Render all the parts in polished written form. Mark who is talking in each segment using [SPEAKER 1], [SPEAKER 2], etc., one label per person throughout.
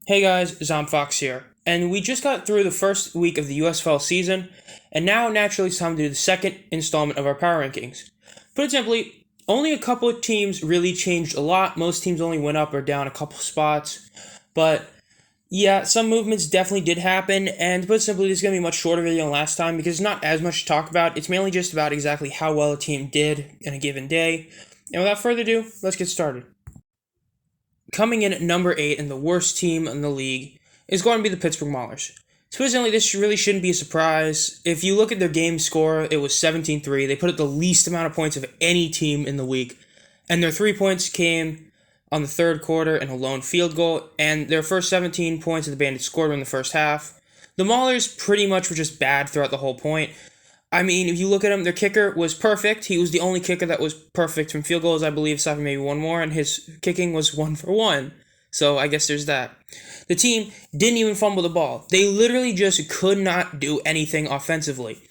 [SPEAKER 1] Hey guys, Zomfox here, and we just got through the first week of the USFL season, and now naturally it's time to do the second installment of our power rankings. Put it simply, only a couple of teams really changed a lot. Most teams only went up or down a couple spots, but yeah, some movements definitely did happen, and to put it simply, this is going to be a much shorter video than last time because it's not as much to talk about. It's mainly just about exactly how well a team did in a given day. And without further ado, let's get started. Coming in at number 8 and the worst team in the league is going to be the Pittsburgh Mallards. Surprisingly, this really shouldn't be a surprise. If you look at their game score, it was 17-3. They put up the least amount of points of any team in the week. And their 3 points came on the third quarter and a lone field goal. And their first 17 points that the bandits scored were in the first half. The Mallards pretty much were just bad throughout the whole point. I mean, if you look at him, their kicker was perfect. He was the only kicker that was perfect from field goals, I believe, aside from maybe one more, and his kicking was 1 for 1. So I guess there's that. The team didn't even fumble the ball. They literally just could not do anything offensively.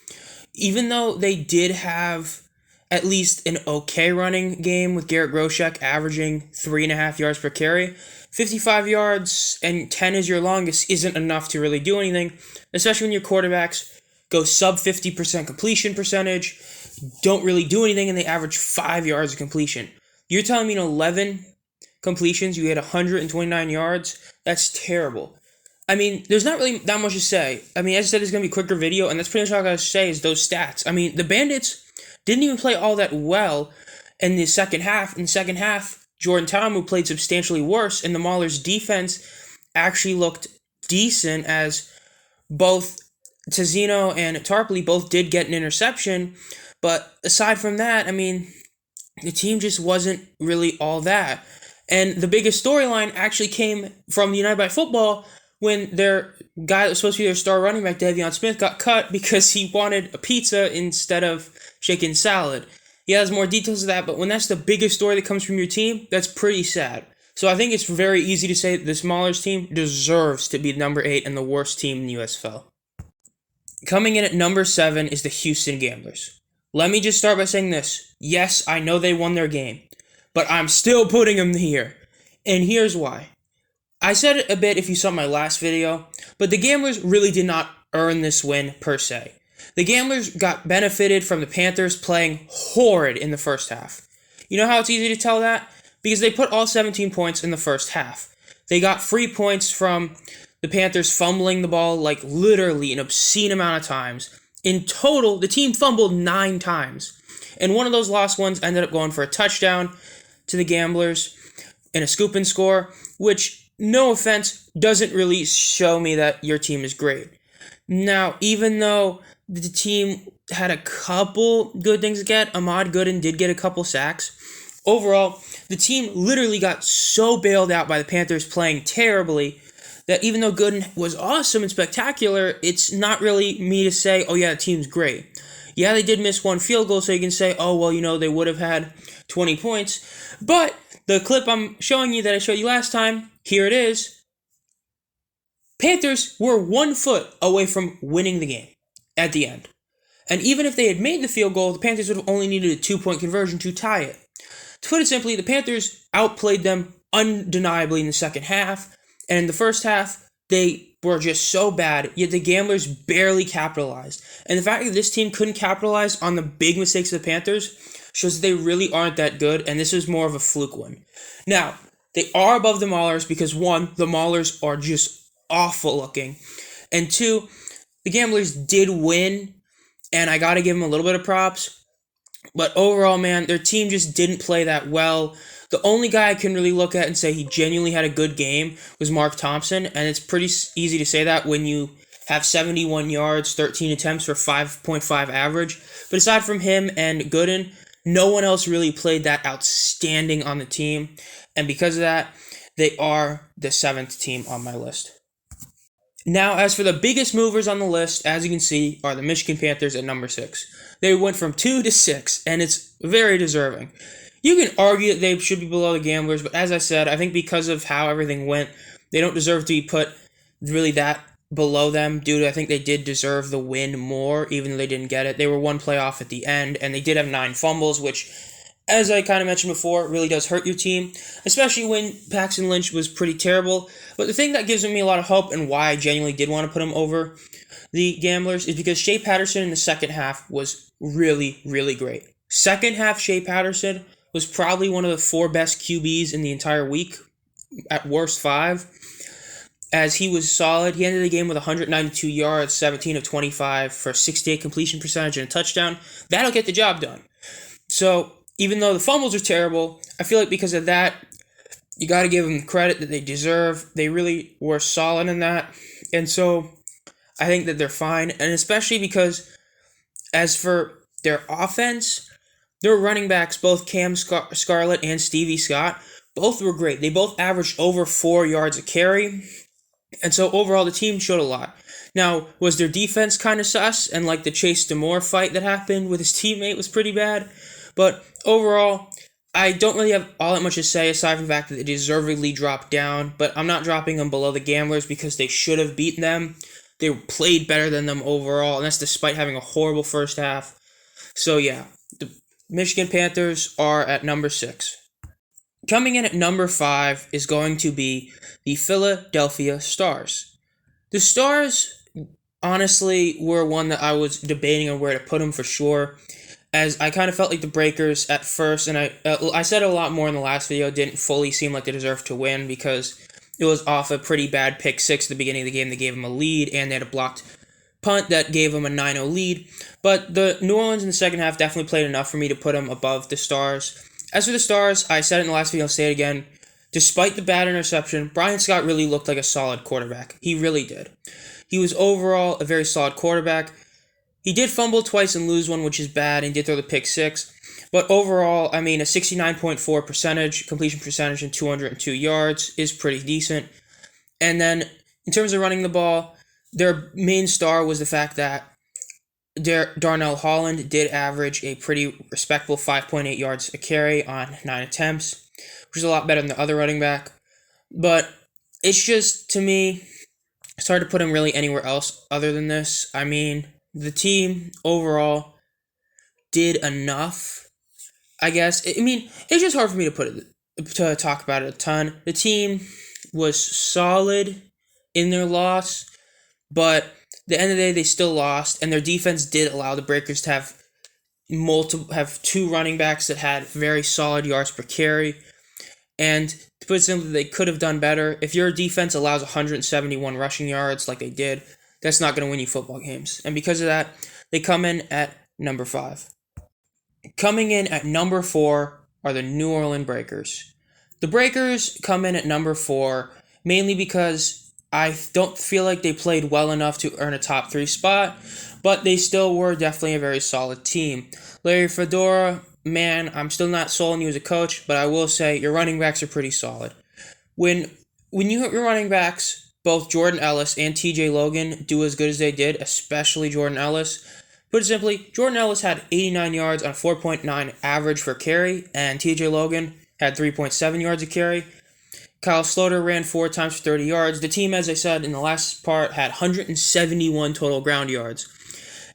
[SPEAKER 1] Even though they did have at least an okay running game with Garrett Groshek averaging 3.5 yards per carry, 55 yards and 10 is your longest isn't enough to really do anything, especially when your quarterbacks go sub 50% completion percentage, don't really do anything, and they average 5 yards of completion. You're telling me in 11 completions you had 129 yards? That's terrible. I mean, there's not really that much to say. I mean, as I said, it's going to be a quicker video, and that's pretty much all I got to say is those stats. I mean, the Bandits didn't even play all that well in the second half. In the second half, Jordan Ta'amu played substantially worse, and the Maulers' defense actually looked decent as both Tazzino and Tarpley both did get an interception, but aside from that, I mean, the team just wasn't really all that. And the biggest storyline actually came from the United by Football when their guy that was supposed to be their star running back, Davion Smith, got cut because he wanted a pizza instead of chicken salad. He has more details of that, but when that's the biggest story that comes from your team, that's pretty sad. So I think it's very easy to say that this Maulers team deserves to be number 8 and the worst team in the USFL. Coming in at number 7 is the Houston Gamblers. Let me just start by saying this. Yes, I know they won their game, but I'm still putting them here. And here's why. I said it a bit if you saw my last video, but the Gamblers really did not earn this win per se. The Gamblers got benefited from the Panthers playing horrid in the first half. You know how it's easy to tell that? Because they put all 17 points in the first half. They got free points from the Panthers fumbling the ball like literally an obscene amount of times. In total, the team fumbled 9 times. And one of those lost ones ended up going for a touchdown to the Gamblers and a scoop and score, which, no offense, doesn't really show me that your team is great. Now, even though the team had a couple good things to get, Ahmad Gooden did get a couple sacks. Overall, the team literally got so bailed out by the Panthers playing terribly that even though Gooden was awesome and spectacular, it's not really me to say, oh yeah, the team's great. Yeah, they did miss 1 field goal, so you can say, oh, well, you know, they would have had 20 points. But the clip I'm showing you that I showed you last time, here it is. Panthers were 1 foot away from winning the game at the end. And even if they had made the field goal, the Panthers would have only needed a 2-point conversion to tie it. To put it simply, the Panthers outplayed them undeniably in the second half. And in the first half, they were just so bad, yet the Gamblers barely capitalized. And the fact that this team couldn't capitalize on the big mistakes of the Panthers shows that they really aren't that good, and this was more of a fluke one. Now, they are above the Maulers because, 1, the Maulers are just awful looking. And 2, the Gamblers did win, and I gotta give them a little bit of props. But overall, man, their team just didn't play that well. The only guy I can really look at and say he genuinely had a good game was Mark Thompson, and it's pretty easy to say that when you have 71 yards, 13 attempts for 5.5 average. But aside from him and Gooden, no one else really played that outstanding on the team, and because of that, they are the 7th team on my list. Now, as for the biggest movers on the list, as you can see, are the Michigan Panthers at number 6. They went from 2 to 6, and it's very deserving. You can argue that they should be below the Gamblers, but as I said, I think because of how everything went, they don't deserve to be put really that below them, due to I think they did deserve the win more, even though they didn't get it. They were 1 playoff at the end, and they did have 9 fumbles, which as I kind of mentioned before, it really does hurt your team, especially when Paxton Lynch was pretty terrible. But the thing that gives me a lot of hope and why I genuinely did want to put him over the Gamblers is because Shea Patterson in the second half was really, really great. Second half, Shea Patterson was probably one of the 4 best QBs in the entire week, at worst 5, as he was solid. He ended the game with 192 yards, 17 of 25 for 68 completion percentage and a touchdown. That'll get the job done. So, even though the fumbles are terrible, I feel like because of that, you got to give them credit that they deserve. They really were solid in that. And so, I think that they're fine. And especially because, as for their offense, their running backs, both Cam Scarlett and Stevie Scott, both were great. They both averaged over 4 yards a carry. And so, overall, the team showed a lot. Now, was their defense kind of sus? And like the Chase Demore fight that happened with his teammate was pretty bad. But overall, I don't really have all that much to say aside from the fact that they deservedly dropped down. But I'm not dropping them below the Gamblers because they should have beaten them. They played better than them overall, and that's despite having a horrible first half. So yeah, the Michigan Panthers are at number 6. Coming in at number 5 is going to be the Philadelphia Stars. The Stars, honestly, were one that I was debating on where to put them for sure, as I kind of felt like the Breakers at first, and I said it a lot more in the last video, didn't fully seem like they deserved to win because it was off a pretty bad pick 6 at the beginning of the game that gave them a lead, and they had a blocked punt that gave them a 9-0 lead. But the New Orleans in the second half definitely played enough for me to put them above the Stars. As for the Stars, I said it in the last video, I'll say it again. Despite the bad interception, Brian Scott really looked like a solid quarterback. He really did. He was overall a very solid quarterback. He did fumble twice and lose one, which is bad, and did throw the pick 6. But overall, I mean, a 69.4% completion percentage and 202 yards is pretty decent. And then, in terms of running the ball, their main star was the fact that Darnell Holland did average a pretty respectable 5.8 yards a carry on 9 attempts, which is a lot better than the other running back. But it's just, to me, it's hard to put him really anywhere else other than this. I mean, the team overall did enough, I guess. It's just hard for me to talk about it a ton. The team was solid in their loss, but at the end of the day, they still lost, and their defense did allow the Breakers to have 2 running backs that had very solid yards per carry. And to put it simply, they could have done better. If your defense allows 171 rushing yards like they did, that's not going to win you football games. And because of that, they come in at number 5. Coming in at number 4 are the New Orleans Breakers. The Breakers come in at number 4 mainly because I don't feel like they played well enough to earn a top 3 spot, but they still were definitely a very solid team. Larry Fedora, man, I'm still not sold on you as a coach, but I will say your running backs are pretty solid. When you hit your running backs, both Jordan Ellis and TJ Logan do as good as they did, especially Jordan Ellis. Put it simply, Jordan Ellis had 89 yards on a 4.9 average for carry, and TJ Logan had 3.7 yards a carry. Kyle Sloter ran 4 times for 30 yards. The team, as I said in the last part, had 171 total ground yards.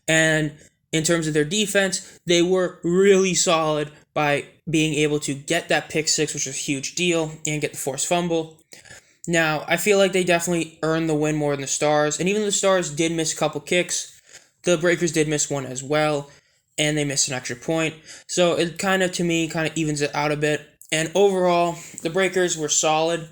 [SPEAKER 1] And in terms of their defense, they were really solid by being able to get that pick 6, which was a huge deal, and get the forced fumble. Now, I feel like they definitely earned the win more than the Stars, and even though the Stars did miss a couple kicks, the Breakers did miss one as well, and they missed an extra point. So it kind of evens it out a bit. And overall, the Breakers were solid.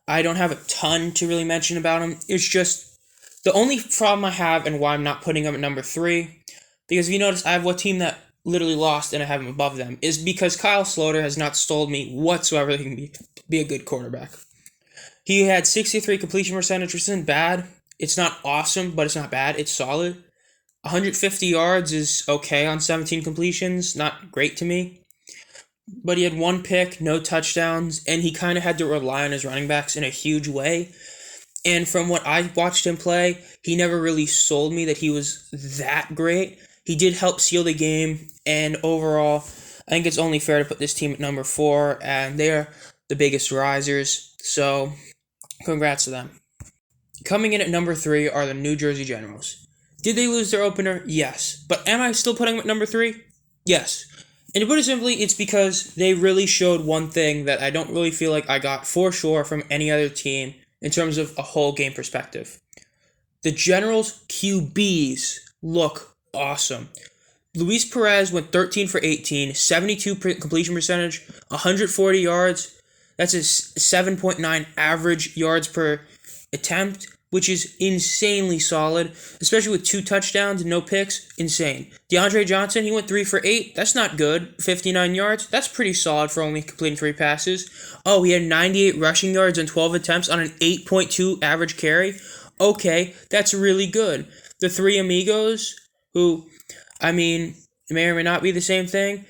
[SPEAKER 1] I don't have a ton to really mention about them. It's just the only problem I have and why I'm not putting them at number 3, because if you notice, I have one team that literally lost and I have them above them, is because Kyle Sloter has not sold me whatsoever that he can be a good quarterback. He had 63 completion percentage, which isn't bad. It's not awesome, but it's not bad. It's solid. 150 yards is okay on 17 completions. Not great to me. But he had 1 pick, no touchdowns, and he kind of had to rely on his running backs in a huge way. And from what I watched him play, he never really sold me that he was that great. He did help seal the game, and overall, I think it's only fair to put this team at number 4, and they're the biggest risers, so congrats to them. Coming in at number 3 are the New Jersey Generals. Did they lose their opener? Yes. But am I still putting them at number 3? Yes. And to put it simply, it's because they really showed one thing that I don't really feel like I got for sure from any other team in terms of a whole game perspective. The Generals' QBs look awesome. Luis Perez went 13 for 18, 72 completion percentage, 140 yards. That's a 7.9 average yards per attempt, which is insanely solid, especially with 2 touchdowns and no picks. Insane. DeAndre Johnson, he went 3 for 8. That's not good. 59 yards. That's pretty solid for only completing 3 passes. Oh, he had 98 rushing yards and 12 attempts on an 8.2 average carry. Okay, that's really good. The 3 amigos, who, I mean, may or may not be the same thing.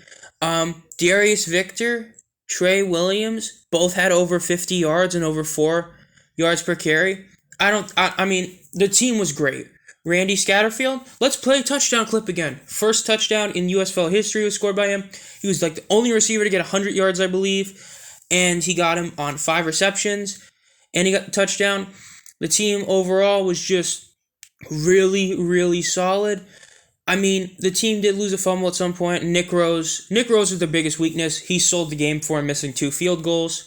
[SPEAKER 1] Darius Victor, Trey Williams, both had over 50 yards and over 4 yards per carry. I mean, the team was great. Randy Scatterfield, let's play a touchdown clip again. First touchdown in USFL history was scored by him. He was like the only receiver to get 100 yards, I believe. And he got him on 5 receptions. And he got the touchdown. The team overall was just really, really solid. I mean, the team did lose a fumble at some point. Nick Rose was the biggest weakness. He sold the game for him, missing 2 field goals.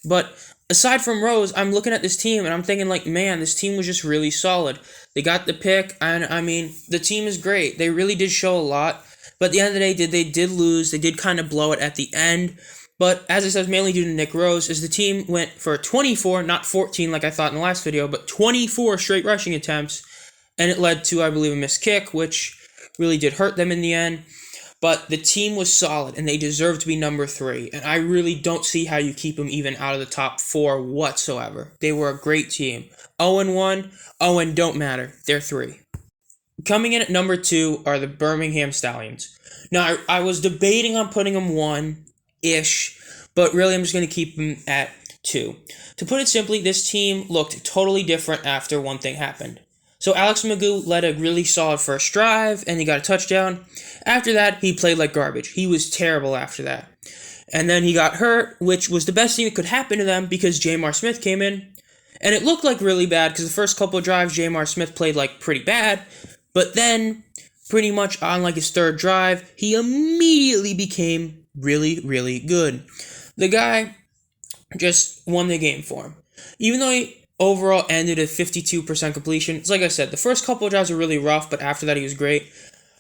[SPEAKER 1] But aside from Rose, I'm looking at this team and I'm thinking like, man, this team was just really solid. They got the pick, and I mean, the team is great. They really did show a lot. But at the end of the day, they did lose. They did kind of blow it at the end. But as I said, mainly due to Nick Rose, as the team went for 24, not 14 like I thought in the last video, but 24 straight rushing attempts. And it led to, I believe, a missed kick, which really did hurt them in the end. But the team was solid, and they deserve to be number 3. And I really don't see how you keep them even out of the top 4 whatsoever. They were a great team. 0-1, 0 don't matter. They're 3. Coming in at number 2 are the Birmingham Stallions. Now, I was debating on putting them 1-ish, but really I'm just going to keep them at 2. To put it simply, this team looked totally different after one thing happened. So Alex Magoo led a really solid first drive, and he got a touchdown. After that, he played like garbage. He was terrible after that. And then he got hurt, which was the best thing that could happen to them because Jamar Smith came in. And it looked like really bad because the first couple of drives, Jamar Smith played like pretty bad. But then, pretty much on like his 3rd drive, he immediately became really, really good. The guy just won the game for him. Even though he overall ended at 52% completion. It's like I said, the first couple of drives were really rough, but after that he was great.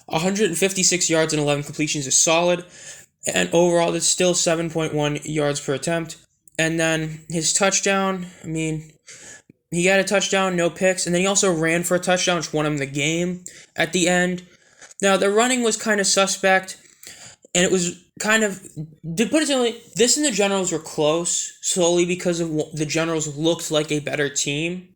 [SPEAKER 1] 156 yards and 11 completions is solid. And overall, that's still 7.1 yards per attempt. And then his touchdown, I mean, he got a touchdown, no picks. And then he also ran for a touchdown, which won him the game at the end. Now, the running was kind of suspect. And it was kind of, to put it simply, this and the Generals were close solely because of the Generals looked like a better team.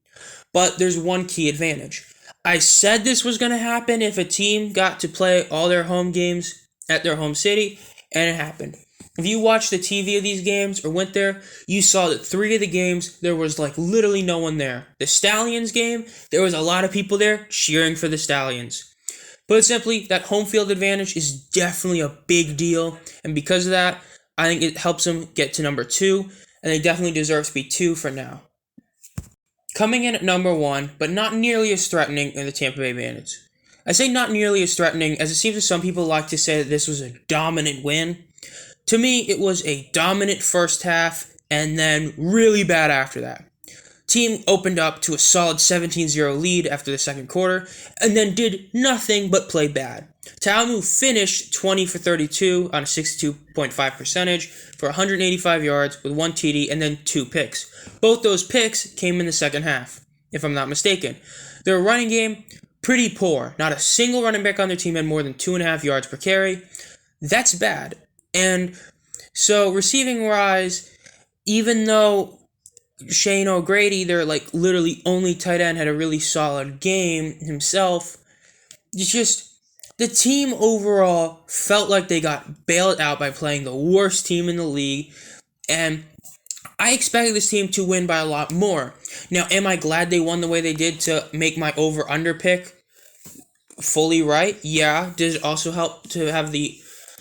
[SPEAKER 1] But there's one key advantage. I said this was going to happen if a team got to play all their home games at their home city, and it happened. If you watched the TV of these games or went there, you saw that 3 of the games, there was like literally no one there. The Stallions game, there was a lot of people there cheering for the Stallions. Put simply, that home field advantage is definitely a big deal, and because of that, I think it helps them get to number 2, and they definitely deserve to be 2 for now. Coming in at number 1, but not nearly as threatening, are the Tampa Bay Bandits. I say not nearly as threatening, as it seems that some people like to say that this was a dominant win. To me, it was a dominant first half, and then really bad after that. Team opened up to a solid 17-0 lead after the second quarter, and then did nothing but play bad. Talamu finished 20 for 32 on a 62.5 percentage for 185 yards with 1 TD and then 2 picks. Both those picks came in the second half, if I'm not mistaken. Their running game, pretty poor. Not a single running back on their team had more than 2.5 yards per carry. That's bad. And so receiving-wise, even though Shane O'Grady, their like literally only tight end, had a really solid game himself, it's just the team overall felt like they got bailed out by playing the worst team in the league, and I expected this team to win by a lot more. Now, am I glad they won the way they did to make my over-under pick fully right? Yeah. Did it also help to have the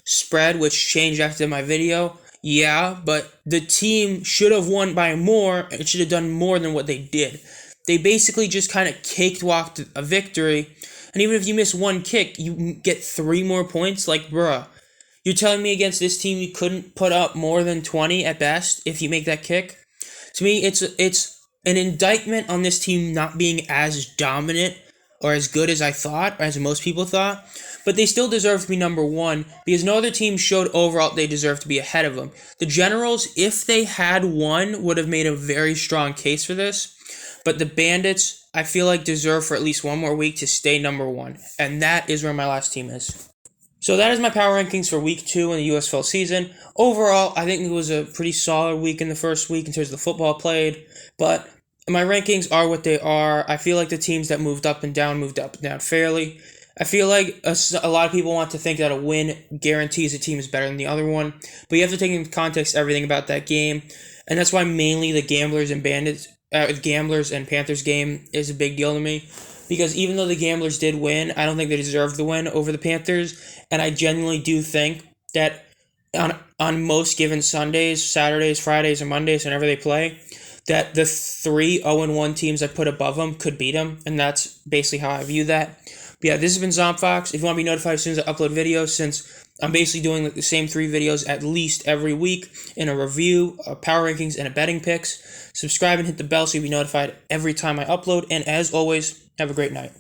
[SPEAKER 1] spread, which changed after my video? Yeah, but the team should have won by more and should have done more than what they did. They basically just kind of cakewalked a victory, and even if you miss 1 kick, you get 3 more points. Like, bruh, You're telling me against this team you couldn't put up more than 20 at best if you make that kick? To me, it's an indictment on this team not being as dominant or as good as I thought, or as most people thought. But they still deserve to be number one because no other team showed overall they deserve to be ahead of them. The Generals, if they had won, would have made a very strong case for this. But the Bandits, I feel like, deserve for at least one more week to stay number one. And that is where my last team is. So that is my power rankings for week 2 in the USFL season. Overall, I think it was a pretty solid week in the first week in terms of the football played. But my rankings are what they are. I feel like the teams that moved up and down fairly. I feel like a lot of people want to think that a win guarantees a team is better than the other one. But you have to take into context everything about that game. And that's why mainly the Gamblers and Panthers game is a big deal to me. Because even though the Gamblers did win, I don't think they deserved the win over the Panthers. And I genuinely do think that on most given Sundays, Saturdays, Fridays, or Mondays, whenever they play, that the 3 0-1 teams I put above them could beat them. And that's basically how I view that. But yeah, this has been Zombfox. If you want to be notified as soon as I upload videos, since I'm basically doing the same 3 videos at least every week in a review, a power rankings, and a betting picks, subscribe and hit the bell so you'll be notified every time I upload. And as always, have a great night.